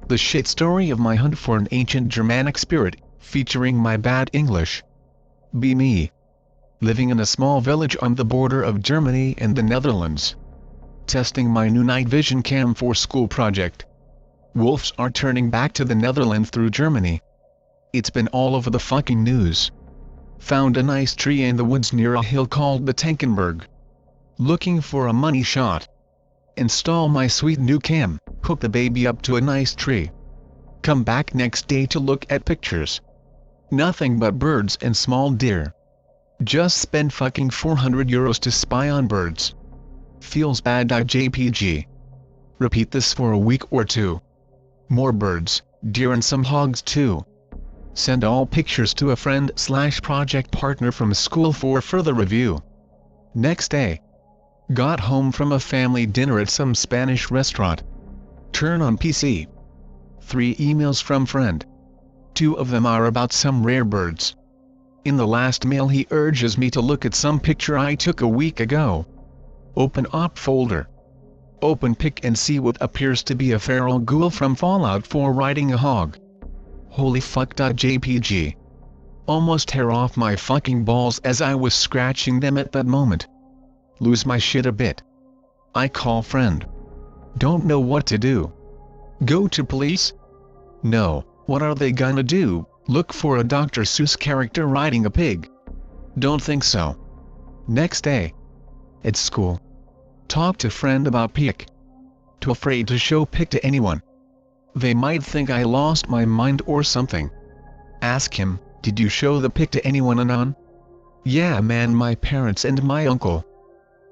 The shit story of my hunt for an ancient Germanic spirit, featuring my bad English. Be me. Living in a small village on the border of Germany and the Netherlands. Testing my new night vision cam for school project. Wolves are turning back to the Netherlands through Germany. It's been all over the fucking news. Found a nice tree in the woods near a hill called the Tankenberg. Looking for a money shot. Install my sweet new cam, hook the baby up to a nice tree. Come back next day to look at pictures. Nothing but birds and small deer. Just spend fucking 400 euros to spy on birds. Feels bad. JPG. Repeat this for a week or two. More birds, deer and some hogs too. Send all pictures to a friend/project partner from school for further review. Next day. Got home from a family dinner at some Spanish restaurant. Turn on PC. 3 emails from friend. 2 of them are about some rare birds. In the last mail he urges me to look at some picture I took a week ago. Open op folder. Open pic and see what appears to be a feral ghoul from Fallout 4 riding a hog. Holy fuck. JPG. Almost tear off my fucking balls as I was scratching them at that moment. Lose my shit a bit. I call friend. Don't know what to do. Go to police? No, what are they gonna do, look for a Dr. Seuss character riding a pig? Don't think so. Next day. At school. Talk to friend about pic. Too afraid to show pic to anyone. They might think I lost my mind or something. Ask him, did you show the pic to anyone anon? Yeah man, my parents and my uncle.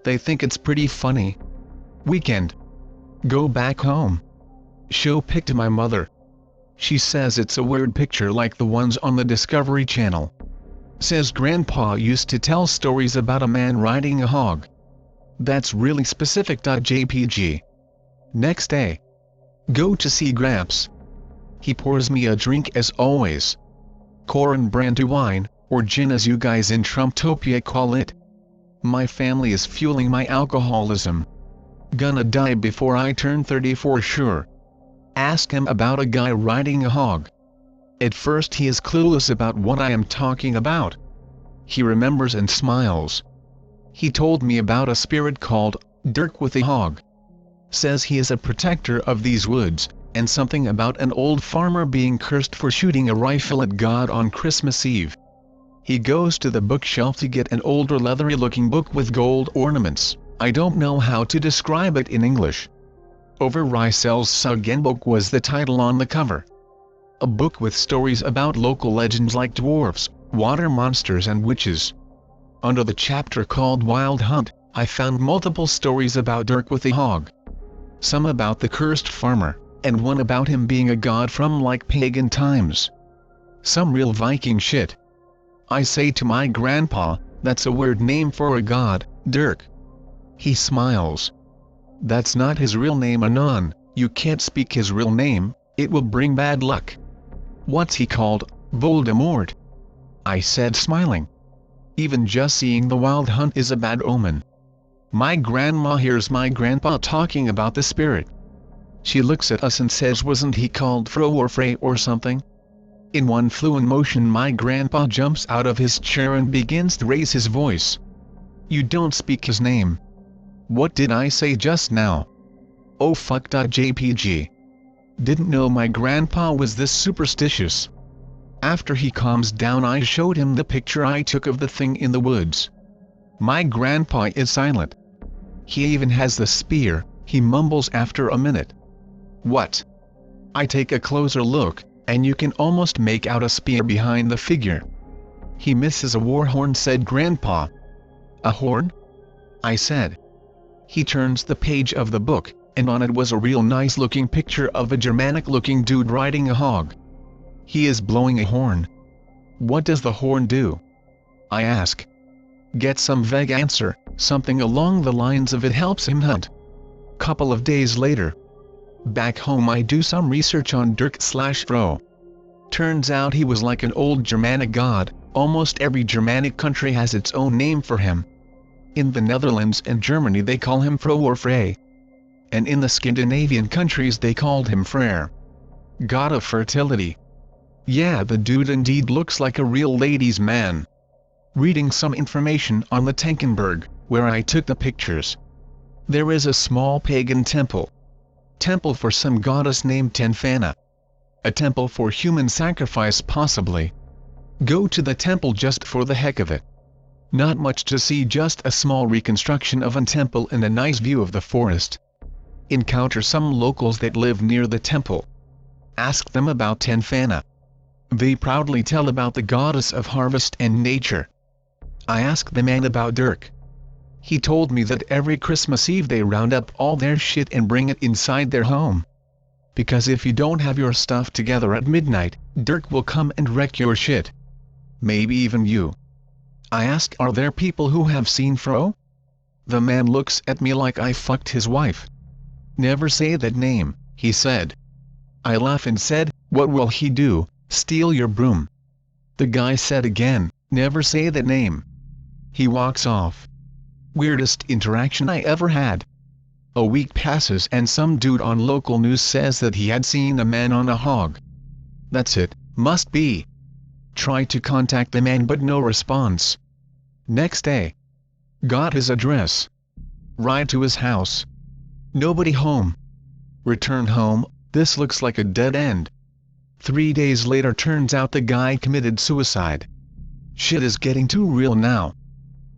They think it's pretty funny. Weekend. Go back home. Show pic to my mother. She says it's a weird picture like the ones on the Discovery Channel. Says grandpa used to tell stories about a man riding a hog. That's really specific. JPG. Next day. Go to see Gramps. He pours me a drink as always. Corn brandy wine, or gin as you guys in Trumptopia call it. My family is fueling my alcoholism. Gonna die before I turn 30 for sure. Ask him about a guy riding a hog. At first he is clueless about what I am talking about. He remembers and smiles. He told me about a spirit called Dirk with a hog. Says he is a protector of these woods, and something about an old farmer being cursed for shooting a rifle at God on Christmas Eve. He goes to the bookshelf to get an older leathery-looking book with gold ornaments. I don't know how to describe it in English. Over Riesel's Sagenboek was the title on the cover. A book with stories about local legends like dwarfs, water monsters and witches. Under the chapter called Wild Hunt, I found multiple stories about Dirk with a hog. Some about the cursed farmer, and one about him being a god from like pagan times. Some real Viking shit. I say to my grandpa, that's a weird name for a god, Dirk. He smiles. That's not his real name anon, you can't speak his real name, it will bring bad luck. What's he called, Voldemort? I said smiling. Even just seeing the Wild Hunt is a bad omen. My grandma hears my grandpa talking about the spirit. She looks at us and says, wasn't he called Fro or Frey or something? In one fluent motion my grandpa jumps out of his chair and begins to raise his voice. You don't speak his name. What did I say just now? Oh fuck. JPG. Didn't know my grandpa was this superstitious. After he calms down I showed him the picture I took of the thing in the woods. My grandpa is silent. He even has the spear, he mumbles after a minute. What? I take a closer look, and you can almost make out a spear behind the figure. He misses a war horn, said Grandpa. A horn? I said. He turns the page of the book, and on it was a real nice looking picture of a Germanic looking dude riding a hog. He is blowing a horn. What does the horn do? I ask. Get some vague answer, something along the lines of it helps him hunt. Couple of days later. Back home I do some research on Dirk/Fro. Turns out he was like an old Germanic god, almost every Germanic country has its own name for him. In the Netherlands and Germany they call him Fro or Frey. And in the Scandinavian countries they called him Freyr. God of fertility. Yeah, the dude indeed looks like a real ladies' man. Reading some information on the Tankenberg, where I took the pictures. There is a small pagan temple. Temple for some goddess named Tenfana. A temple for human sacrifice possibly. Go to the temple just for the heck of it. Not much to see, just a small reconstruction of a temple and a nice view of the forest. Encounter some locals that live near the temple. Ask them about Tenfana. They proudly tell about the goddess of harvest and nature. I asked the man about Dirk. He told me that every Christmas Eve they round up all their shit and bring it inside their home. Because if you don't have your stuff together at midnight, Dirk will come and wreck your shit. Maybe even you. I asked, are there people who have seen Fro? The man looks at me like I fucked his wife. Never say that name, he said. I laughed and said, what will he do, steal your broom? The guy said again, never say that name. He walks off. Weirdest interaction I ever had. A week passes and some dude on local news says that he had seen a man on a hog. That's it, must be. Try to contact the man but no response. Next day. Got his address. Ride to his house. Nobody home. Return home, this looks like a dead end. 3 days later turns out the guy committed suicide. Shit is getting too real now.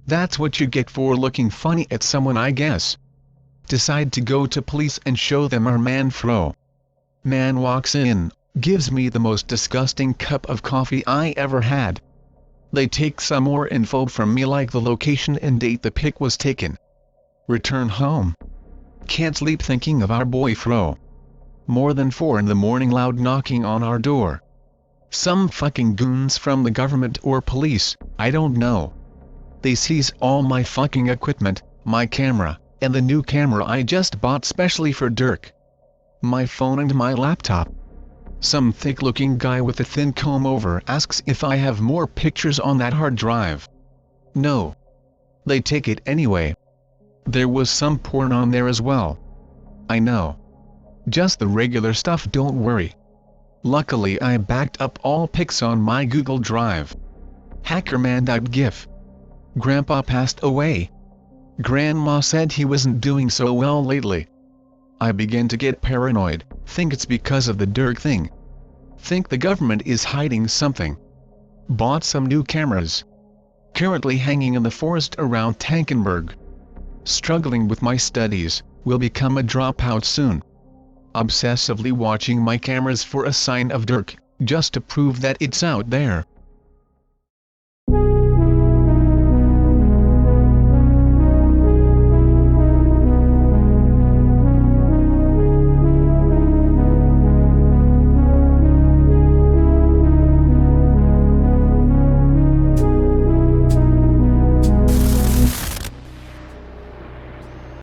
That's what you get for looking funny at someone, I guess. Decide to go to police and show them our man Fro. Man walks in, gives me the most disgusting cup of coffee I ever had. They take some more info from me like the location and date the pic was taken. Return home. Can't sleep thinking of our boy Fro. More than 4 in the morning, loud knocking on our door. Some fucking goons from the government or police, I don't know. They seize all my fucking equipment, my camera, and the new camera I just bought specially for Dirk. My phone and my laptop. Some thick-looking guy with a thin comb-over asks if I have more pictures on that hard drive. No. They take it anyway. There was some porn on there as well. I know. Just the regular stuff, don't worry. Luckily I backed up all pics on my Google Drive. Hackerman.gif. Grandpa passed away. Grandma said he wasn't doing so well lately. I began to get paranoid, think it's because of the Dirk thing. Think the government is hiding something. Bought some new cameras. Currently hanging in the forest around Tankenberg. Struggling with my studies, will become a dropout soon. Obsessively watching my cameras for a sign of Dirk, just to prove that it's out there.